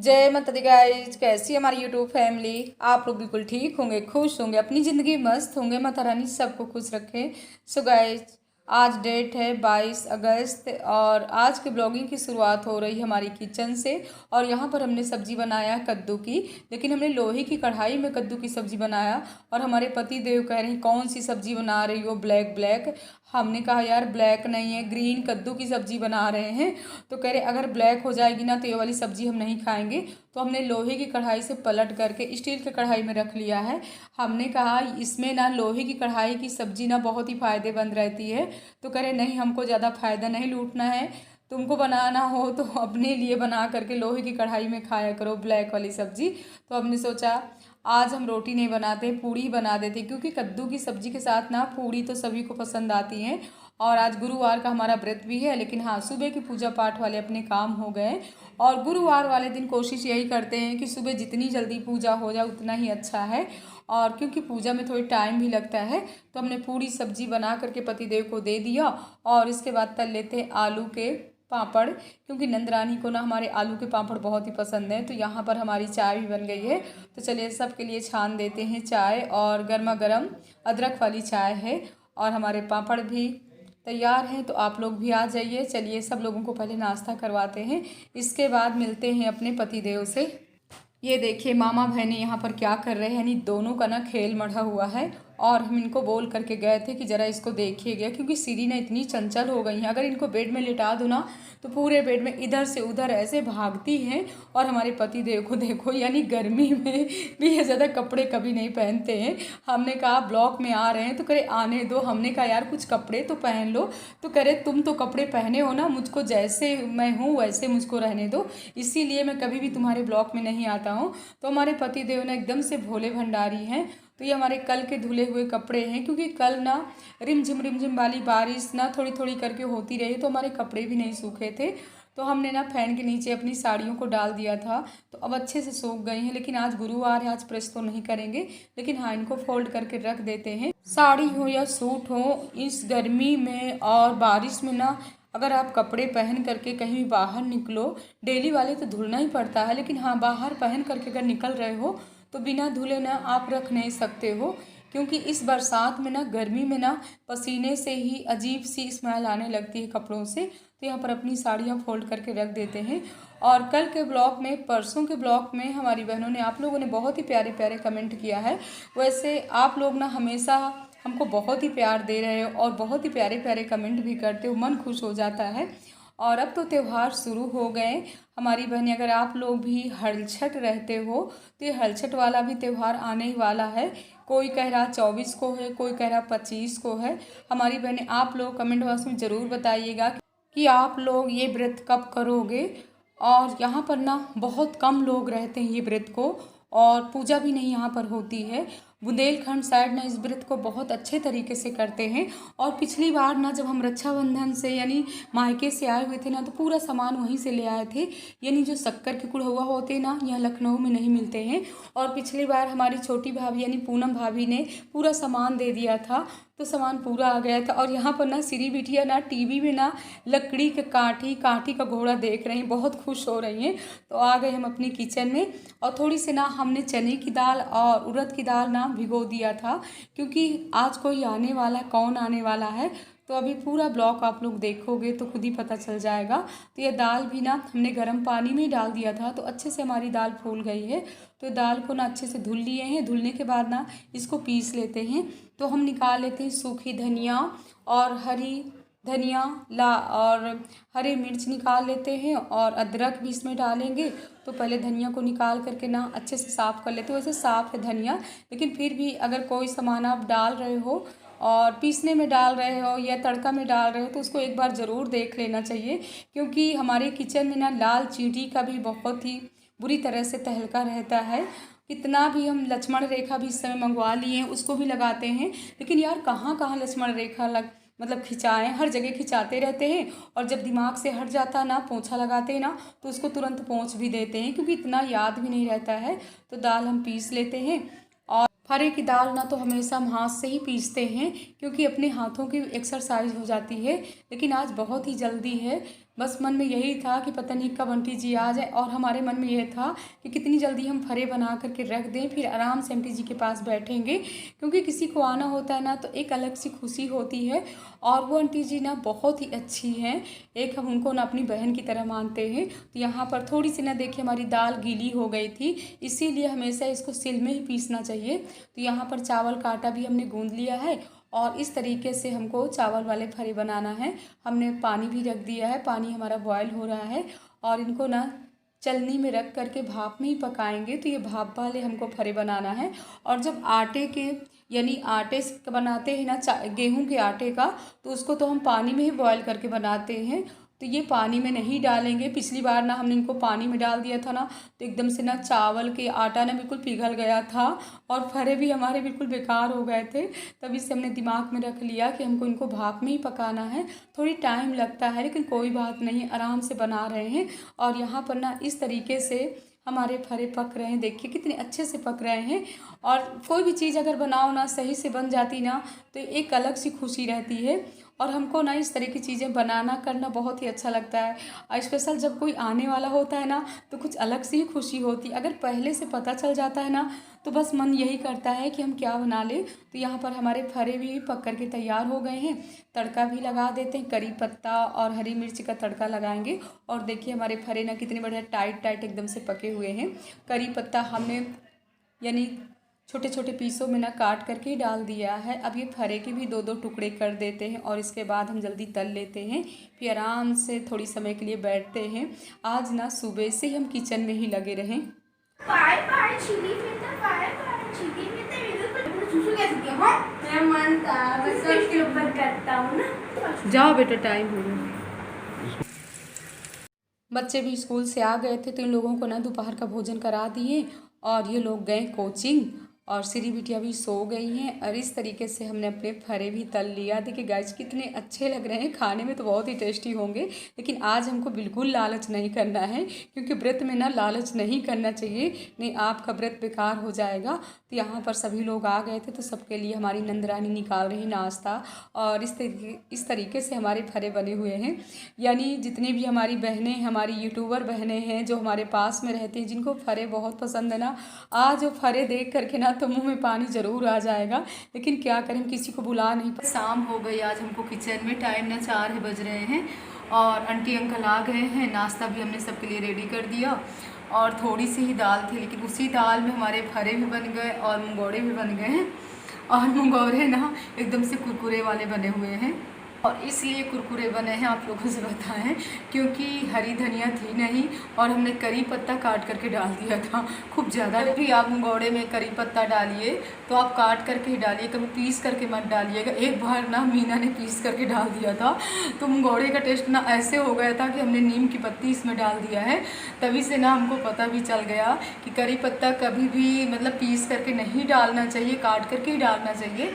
जय माता the guys. कैसी है हमारी यूट्यूब फैमिली। आप लोग बिल्कुल ठीक होंगे, खुश होंगे, अपनी ज़िंदगी मस्त होंगे। माता रानी सबको खुश रखे। सो गाइज, आज डेट है 22 अगस्त और आज के ब्लॉगिंग की शुरुआत हो रही है हमारी किचन से। और यहाँ पर हमने सब्जी बनाया कद्दू की, लेकिन हमने लोहे की कढ़ाई में कद्दू की सब्ज़ी बनाया। और हमारे पति देव कह रहे हैं कौन सी सब्ज़ी बना रही हो, ब्लैक ब्लैक। हमने कहा यार ब्लैक नहीं है, ग्रीन कद्दू की सब्ज़ी बना रहे हैं। तो कह रहे अगर ब्लैक हो जाएगी ना तो ये वाली सब्ज़ी हम नहीं खाएंगे। तो हमने लोहे की कढ़ाई से पलट करके स्टील की कढ़ाई में रख लिया है। हमने कहा इसमें ना लोहे की कढ़ाई की सब्ज़ी ना बहुत ही फ़ायदेमंद रहती है। तो कह रहे नहीं, हमको ज़्यादा फ़ायदा नहीं लूटना है, तुमको बनाना हो तो अपने लिए बना करके लोहे की कढ़ाई में खाया करो ब्लैक वाली सब्ज़ी। तो हमने सोचा आज हम रोटी नहीं बनाते, पूड़ी बना देते, क्योंकि कद्दू की सब्ज़ी के साथ ना पूड़ी तो सभी को पसंद आती हैं। और आज गुरुवार का हमारा व्रत भी है, लेकिन हाँ सुबह की पूजा पाठ वाले अपने काम हो गए। और गुरुवार वाले दिन कोशिश यही करते हैं कि सुबह जितनी जल्दी पूजा हो जाए उतना ही अच्छा है। और क्योंकि पूजा में थोड़ी टाइम भी लगता है, तो हमने पूरी सब्जी बना करके पतिदेव को दे दिया। और इसके बाद तल लेते हैं आलू के पापड़, क्योंकि नंदरानी को ना हमारे आलू के पापड़ बहुत ही पसंद है। तो यहाँ पर हमारी चाय भी बन गई है। तो चलिए सबके लिए छान देते हैं चाय, और गर्मा गर्म अदरक वाली चाय है। और हमारे पापड़ भी तैयार हैं, तो आप लोग भी आ जाइए। चलिए सब लोगों को पहले नाश्ता करवाते हैं, इसके बाद मिलते हैं अपने पतिदेव से। ये देखिए मामा बहने यहाँ पर क्या कर रहे हैं, यानी दोनों का ना खेल मढ़ा हुआ है। और हम इनको बोल करके गए थे कि ज़रा इसको देखिएगा, क्योंकि सीरी ना इतनी चंचल हो गई हैं, अगर इनको बेड में लिटा दो ना तो पूरे बेड में इधर से उधर ऐसे भागती हैं। और हमारे पति देव को देखो, यानी गर्मी में भी ये ज़्यादा कपड़े कभी नहीं पहनते हैं। हमने कहा ब्लॉक में आ रहे हैं तो करे आने दो। हमने कहा यार कुछ कपड़े तो पहन लो। तो करे तुम तो कपड़े पहने हो ना, मुझको जैसे मैं हूँ वैसे मुझको रहने दो, इसीलिए मैं कभी भी तुम्हारे ब्लॉक में नहीं आता हूँ। तो हमारे पति देव ना एकदम से भोले भंडारी हैं। तो ये हमारे कल के धुले हुए कपड़े हैं, क्योंकि कल ना रिमझिम वाली बारिश ना थोड़ी थोड़ी करके होती रही, तो हमारे कपड़े भी नहीं सूखे थे। तो हमने ना फैन के नीचे अपनी साड़ियों को डाल दिया था, तो अब अच्छे से सूख गई हैं। लेकिन आज गुरुवार है, आज प्रेस तो नहीं करेंगे, लेकिन हाँ इनको फोल्ड करके रख देते हैं। साड़ी हो या सूट हो, इस गर्मी में और बारिश में ना अगर आप कपड़े पहन करके कहीं भी बाहर निकलो, डेली वाले तो धुलना ही पड़ता है, लेकिन हाँ बाहर पहन करके अगर निकल रहे हो तो बिना धुले ना आप रख नहीं सकते हो। क्योंकि इस बरसात में ना, गर्मी में ना पसीने से ही अजीब सी स्मेल आने लगती है कपड़ों से। तो यहाँ पर अपनी साड़ियाँ फोल्ड करके रख देते हैं। और कल के ब्लॉग में, परसों के ब्लॉग में हमारी बहनों ने, आप लोगों ने बहुत ही प्यारे प्यारे कमेंट किया है। वैसे आप लोग ना हमेशा हमको बहुत ही प्यार दे रहे हो और बहुत ही प्यारे प्यारे कमेंट भी करते हो, मन खुश हो जाता है। और अब तो त्यौहार शुरू हो गए हमारी बहनें, अगर आप लोग भी हलछट रहते हो तो ये हलछट वाला भी त्यौहार आने ही वाला है। कोई कह रहा 24 को है, कोई कह रहा 25 को है। हमारी बहनें आप लोग कमेंट बॉक्स में ज़रूर बताइएगा कि आप लोग ये व्रत कब करोगे। और यहाँ पर ना बहुत कम लोग रहते हैं ये व्रत को, और पूजा भी नहीं यहाँ पर होती है। बुंदेलखंड साइड ना इस व्रत को बहुत अच्छे तरीके से करते हैं। और पिछली बार ना जब हम रक्षाबंधन से यानी मायके से आए हुए थे ना, तो पूरा सामान वहीं से ले आए थे। यानी जो शक्कर के कुढ़ौआ होते हैं ना, यहाँ लखनऊ में नहीं मिलते हैं। और पिछली बार हमारी छोटी भाभी यानी पूनम भाभी ने पूरा सामान दे दिया था, तो सामान पूरा आ गया था। और यहाँ पर ना सिरी बिटिया ना टीवी में ना लकड़ी के काठी काठी का घोड़ा देख रही हैं, बहुत खुश हो रही हैं। तो आ गए हम अपनी किचन में, और थोड़ी सी ना हमने चने की दाल और उड़द की दाल ना भिगो दिया था, क्योंकि आज कोई आने वाला, कौन आने वाला है। तो अभी पूरा ब्लॉग आप लोग देखोगे तो खुद ही पता चल जाएगा। तो ये दाल भी ना हमने गर्म पानी में डाल दिया था, तो अच्छे से हमारी दाल फूल गई है। तो दाल को ना अच्छे से धुल लिए हैं, धुलने के बाद ना इसको पीस लेते हैं। तो हम निकाल लेते हैं सूखी धनिया और हरी धनिया और हरी मिर्च निकाल लेते हैं, और अदरक भी इसमें डालेंगे। तो पहले धनिया को निकाल करके ना अच्छे से साफ़ कर लेते हैं। वैसे साफ़ है धनिया, लेकिन फिर भी अगर कोई सामान आप डाल रहे हो और पीसने में डाल रहे हो या तड़का में डाल रहे हो, तो उसको एक बार ज़रूर देख लेना चाहिए। क्योंकि हमारे किचन में ना लाल चींटी का भी बहुत ही बुरी तरह से तहलका रहता है। कितना भी हम लक्ष्मण रेखा भी इस समय मंगवा लिए हैं, उसको भी लगाते हैं, लेकिन यार कहाँ कहाँ लक्ष्मण रेखा मतलब खिंचाएँ, हर जगह खिंचाते रहते हैं। और जब दिमाग से हट जाता ना, पोंछा लगाते हैं ना, तो उसको तुरंत पोंछ भी देते हैं, क्योंकि इतना याद भी नहीं रहता है। तो दाल हम पीस लेते हैं। और फरे की दाल ना तो हमेशा हम हाथ से ही पीसते हैं, क्योंकि अपने हाथों की एक्सरसाइज हो जाती है। लेकिन आज बहुत ही जल्दी है, बस मन में यही था कि पता नहीं कब आंटी जी आ जाए, और हमारे मन में यह था कि कितनी जल्दी हम फरे बना करके रख दें, फिर आराम से आंटी जी के पास बैठेंगे। क्योंकि किसी को आना होता है ना तो एक अलग सी खुशी होती है। और वो आंटी जी ना बहुत ही अच्छी हैं, एक हम उनको ना अपनी बहन की तरह मानते हैं। तो यहाँ पर थोड़ी सी ना देखिए हमारी दाल गीली हो गई थी, इसीलिए हमेशा इसको सिल में ही पीसना चाहिए। तो यहाँ पर चावल का आटा भी हमने गूँध लिया है, और इस तरीके से हमको चावल वाले फरे बनाना है। हमने पानी भी रख दिया है, पानी हमारा बॉयल हो रहा है, और इनको ना चलनी में रख करके भाप में ही पकाएंगे। तो ये भाप वाले हमको फरे बनाना है। और जब आटे के यानी आटे से बनाते हैं ना गेहूं के आटे का, तो उसको तो हम पानी में ही बॉयल करके बनाते हैं। तो ये पानी में नहीं डालेंगे। पिछली बार ना हमने इनको पानी में डाल दिया था ना, तो एकदम से ना चावल के आटा ना बिल्कुल पिघल गया था, और फरे भी हमारे बिल्कुल बेकार हो गए थे। तभी से हमने दिमाग में रख लिया कि हमको इनको भाप में ही पकाना है। थोड़ी टाइम लगता है लेकिन कोई बात नहीं, आराम से बना रहे हैं। और यहाँ पर ना इस तरीके से हमारे फरे पक रहे हैं, देखिए कितने अच्छे से पक रहे हैं। और कोई भी चीज़ अगर बनाओ ना सही से बन जाती ना, तो एक अलग सी खुशी रहती है। और हमको ना इस तरह की चीज़ें बनाना करना बहुत ही अच्छा लगता है। और स्पेशल जब कोई आने वाला होता है ना, तो कुछ अलग सी ही खुशी होती है। अगर पहले से पता चल जाता है ना, तो बस मन यही करता है कि हम क्या बना लें। तो यहाँ पर हमारे फरे भी पक कर के तैयार हो गए हैं। तड़का भी लगा देते हैं, करी पत्ता और हरी मिर्च का तड़का लगाएंगे। और देखिए हमारे फरे ना कितने बढ़िया टाइट टाइट एकदम से पके हुए हैं। करी पत्ता हमने यानी छोटे छोटे पीसों में ना काट करके ही डाल दिया है। अब ये फरे के भी दो दो टुकड़े कर देते हैं, और इसके बाद हम जल्दी तल लेते हैं। फिर आराम से थोड़ी समय के लिए बैठते हैं। आज ना सुबह से ही हम किचन में ही लगे रहें। जाओ बेटा, टाइम हो गया। बच्चे भी स्कूल से आ गए थे, तो इन लोगों को ना दोपहर का भोजन करा दिए, और ये लोग गए कोचिंग, और श्री बिटिया भी सो गई हैं। और इस तरीके से हमने अपने फरे भी तल लिया। देखिए गाइस कितने अच्छे लग रहे हैं, खाने में तो बहुत ही टेस्टी होंगे। लेकिन आज हमको बिल्कुल लालच नहीं करना है, क्योंकि व्रत में ना लालच नहीं करना चाहिए, नहीं आपका व्रत बेकार हो जाएगा। तो यहाँ पर सभी लोग आ गए थे, तो सबके लिए हमारी नंदरानी निकाल रही नाश्ता। और इस तरीके से हमारे फरे बने हुए हैं। यानी जितनी भी हमारी बहनें, हमारी यूट्यूबर बहनें हैं जो हमारे पास में रहती हैं, जिनको फरे बहुत पसंद है ना, आज वो फरे देख करके ना तो मुंह में पानी ज़रूर आ जाएगा। लेकिन क्या करें, किसी को बुला नहीं। शाम हो गई आज हमको किचन में, टाइम ना 4 बज रहे हैं, और आंटी अंकल आ गए हैं। नाश्ता भी हमने सबके लिए रेडी कर दिया, और थोड़ी सी ही दाल थी, लेकिन उसी दाल में हमारे फरे भी बन गए और मंगोड़े भी बन गए हैं। और मंगोड़े ना एकदम से कुरकुरे वाले बने हुए हैं, और इसलिए कुरकुरे बने हैं आप लोगों से बताएं, क्योंकि हरी धनिया थी नहीं, और हमने करी पत्ता काट करके डाल दिया था खूब ज़्यादा। भी आप मंगोड़े में करी पत्ता डालिए तो आप काट करके ही डालिए, कभी पीस करके मत डालिएगा। एक बार ना मीना ने पीस करके डाल दिया था, तो मंगोड़े का टेस्ट ना ऐसे हो गया था कि हमने नीम की पत्ती इसमें डाल दिया है। तभी से ना हमको पता भी चल गया कि करी पत्ता कभी भी मतलब पीस करके नहीं डालना चाहिए, काट करके ही डालना चाहिए।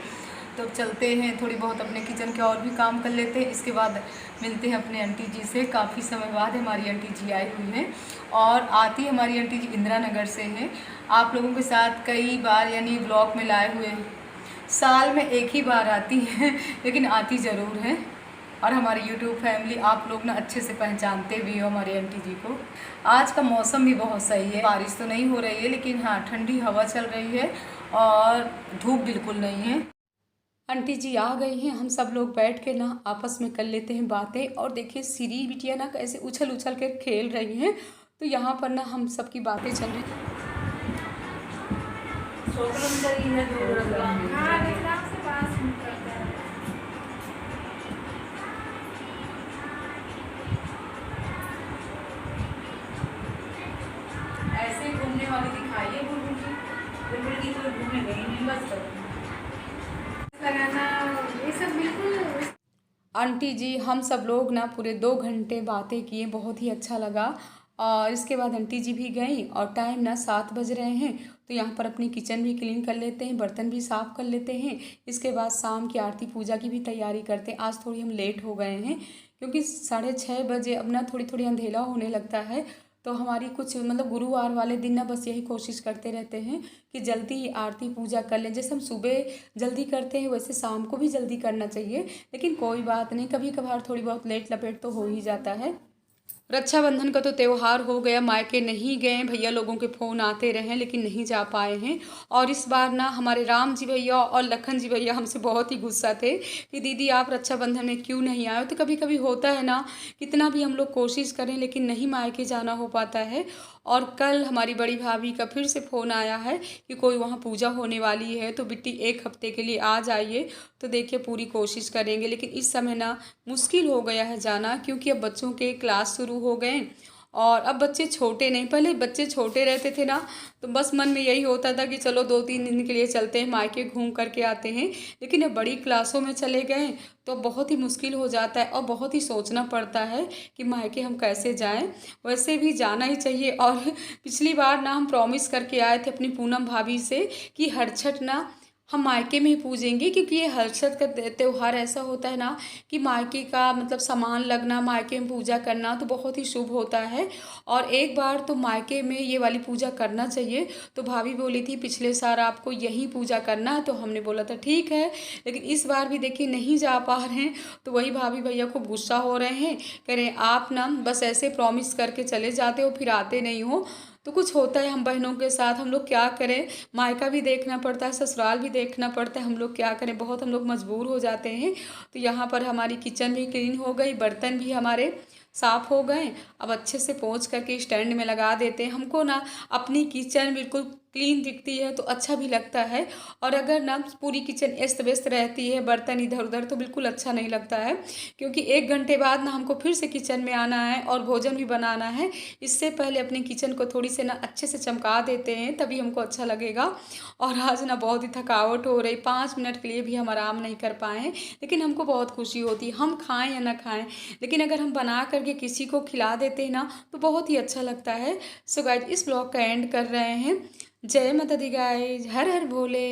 तो चलते हैं, थोड़ी बहुत अपने किचन के और भी काम कर लेते हैं। इसके बाद मिलते हैं अपने आंटी जी से। काफ़ी समय बाद हमारी आंटी जी आई हुई हैं, और आती हमारी आंटी जी इंदिरा नगर से हैं। आप लोगों के साथ कई बार यानी व्लॉग में लाए हुए हैं, साल में एक ही बार आती हैं, लेकिन आती ज़रूर हैं। और हमारी यूट्यूब फैमिली आप लोग ना अच्छे से पहचानते भी हो हमारी आंटी जी को। आज का मौसम भी बहुत सही है, बारिश तो नहीं हो रही है, लेकिन हाँ ठंडी हवा चल रही है, और धूप बिल्कुल नहीं है। आंटी जी आ गई हैं, हम सब लोग बैठ के ना आपस में कर लेते हैं बातें। और देखिए श्री बिटिया ना कैसे उछल उछल के खेल रही हैं। तो यहाँ पर ना हम सब की बातें चल रही हैं। ऐसे घूमने वाली दिखाइए, बुलबुल की कोई घूमने गई नहीं, बस लगाना ये सब बिल्कुल। आंटी जी हम सब लोग ना पूरे 2 घंटे बातें किए, बहुत ही अच्छा लगा। और इसके बाद आंटी जी भी गई, और टाइम ना 7 बज रहे हैं। तो यहाँ पर अपनी किचन भी क्लीन कर लेते हैं, बर्तन भी साफ़ कर लेते हैं। इसके बाद शाम की आरती पूजा की भी तैयारी करते हैं। आज थोड़ी हम लेट हो गए हैं, क्योंकि 6:30 बजे अब ना थोड़ी थोड़ी अंधेरा होने लगता है। तो हमारी कुछ मतलब गुरुवार वाले दिन ना बस यही कोशिश करते रहते हैं कि जल्दी ही आरती पूजा कर लें। जैसे हम सुबह जल्दी करते हैं, वैसे शाम को भी जल्दी करना चाहिए। लेकिन कोई बात नहीं, कभी कभार थोड़ी बहुत लेट लपेट तो हो ही जाता है। रक्षाबंधन का तो त्योहार हो गया, मायके नहीं गए, भैया लोगों के फ़ोन आते रहे लेकिन नहीं जा पाए हैं। और इस बार ना हमारे राम जी भैया और लखन जी भैया हमसे बहुत ही गुस्सा थे कि दीदी आप रक्षाबंधन में क्यों नहीं आए हो। तो कभी कभी होता है ना, कितना भी हम लोग कोशिश करें लेकिन नहीं मायके जाना हो पाता है। और कल हमारी बड़ी भाभी का फिर से फ़ोन आया है कि कोई वहाँ पूजा होने वाली है तो बिट्टी 1 हफ्ते के लिए आ जाइए। तो देखिए पूरी कोशिश करेंगे, लेकिन इस समय ना मुश्किल हो गया है जाना, क्योंकि अब बच्चों के क्लास शुरू हो गए और अब बच्चे छोटे नहीं, पहले बच्चे छोटे रहते थे ना तो बस मन में यही होता था कि चलो 2-3 दिन के लिए चलते हैं, मायके घूम करके आते हैं। लेकिन अब बड़ी क्लासों में चले गए तो बहुत ही मुश्किल हो जाता है और बहुत ही सोचना पड़ता है कि मायके हम कैसे जाएं। वैसे भी जाना ही चाहिए। और पिछली बार ना हम प्रॉमिस करके आए थे अपनी पूनम भाभी से कि हर छठ ना हम मायके में ही पूजेंगे, क्योंकि ये हर्षद का त्योहार ऐसा होता है ना कि मायके का मतलब सामान लगना, मायके में पूजा करना तो बहुत ही शुभ होता है। और एक बार तो मायके में ये वाली पूजा करना चाहिए। तो भाभी बोली थी पिछले साल आपको यही पूजा करना है, तो हमने बोला था ठीक है। लेकिन इस बार भी देखिए नहीं जा पा रहे हैं, तो वही भाभी भैया खूब गुस्सा हो रहे हैं, कह रहे हैं आप ना बस ऐसे प्रॉमिस करके चले जाते हो फिर आते नहीं हो। तो कुछ होता है हम बहनों के साथ, हम लोग क्या करें, मायका भी देखना पड़ता है, ससुराल भी देखना पड़ता है, हम लोग क्या करें, बहुत हम लोग मजबूर हो जाते हैं। तो यहाँ पर हमारी किचन भी क्लीन हो गई, बर्तन भी हमारे साफ़ हो गए। अब अच्छे से पोंछ करके स्टैंड में लगा देते हैं। हमको ना अपनी किचन बिल्कुल क्लीन दिखती है तो अच्छा भी लगता है। और अगर ना पूरी किचन अस्त व्यस्त रहती है, बर्तन इधर उधर, तो बिल्कुल अच्छा नहीं लगता है। क्योंकि 1 घंटे बाद ना हमको फिर से किचन में आना है और भोजन भी बनाना है। इससे पहले अपनी किचन को थोड़ी से ना अच्छे से चमका देते हैं, तभी हमको अच्छा लगेगा। और आज ना बहुत ही थकावट हो रही, 5 मिनट के लिए भी हम आराम नहीं कर पाए हैं। लेकिन हमको बहुत खुशी होती है, हम खाएं या ना खाएं, लेकिन अगर हम बना करके किसी को खिला देते हैं ना तो बहुत ही अच्छा लगता है। सो गाइज इस ब्लॉग का एंड कर रहे हैं। जय माता the guys, her her Bhole.